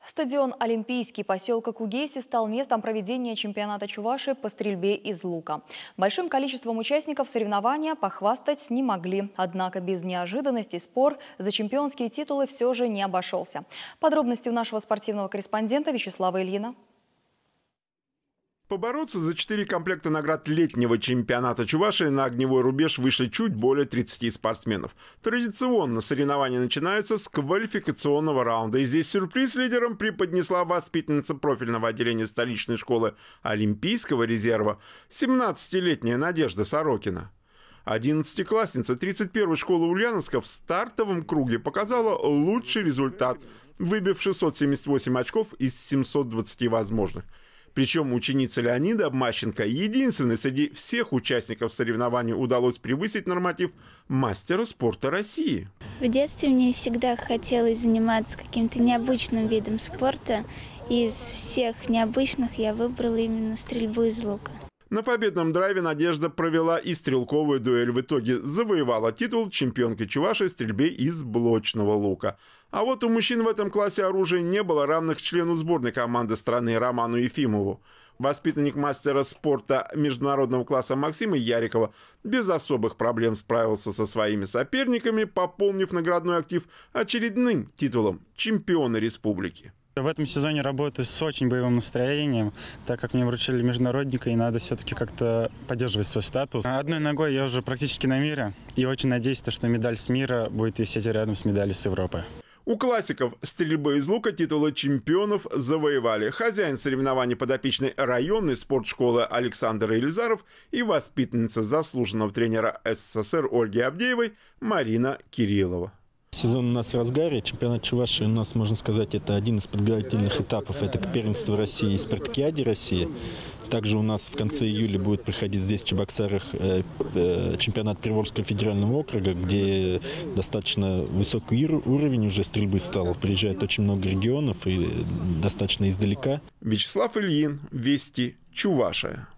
Стадион «Олимпийский» поселка Кугейси стал местом проведения чемпионата Чувашии по стрельбе из лука. Большим количеством участников соревнования похвастать не могли. Однако без неожиданностей спор за чемпионские титулы все же не обошелся. Подробности у нашего спортивного корреспондента Вячеслава Ильина. Побороться за 4 комплекта наград летнего чемпионата Чувашии на огневой рубеж вышли чуть более 30 спортсменов. Традиционно соревнования начинаются с квалификационного раунда. И здесь сюрприз лидерам преподнесла воспитанница профильного отделения столичной школы Олимпийского резерва 17-летняя Надежда Сорокина. 11-классница 31-й школы Ульяновска в стартовом круге показала лучший результат, выбив 678 очков из 720 возможных. Причем ученица Леонида Обмащенко единственной среди всех участников соревнований удалось превысить норматив мастера спорта России. В детстве мне всегда хотелось заниматься каким-то необычным видом спорта. Из всех необычных я выбрала именно стрельбу из лука. На победном драйве Надежда провела и стрелковую дуэль. В итоге завоевала титул чемпионки Чувашии в стрельбе из блочного лука. А вот у мужчин в этом классе оружия не было равных члену сборной команды страны Роману Ефимову. Воспитанник мастера спорта международного класса Максима Ярикова без особых проблем справился со своими соперниками, пополнив наградной актив очередным титулом чемпиона республики. В этом сезоне работаю с очень боевым настроением, так как мне вручили международника, и надо все-таки как-то поддерживать свой статус. Одной ногой я уже практически на мире, и очень надеюсь, что медаль с мира будет висеть рядом с медалью с Европы. У классиков стрельбы из лука титулы чемпионов завоевали хозяин соревнований подопечной районной спортшколы Александр Елизаров и воспитанница заслуженного тренера СССР Ольги Авдеевой Марина Кириллова. Сезон у нас в разгаре. Чемпионат Чувашии у нас, можно сказать, это один из подготовительных этапов. Это первенство России и спартакиаде России. Также у нас в конце июля будет проходить здесь, в Чебоксарах, чемпионат Приволжского федерального округа, где достаточно высокий уровень уже стрельбы стал. Приезжает очень много регионов и достаточно издалека. Вячеслав Ильин, Вести, Чувашия.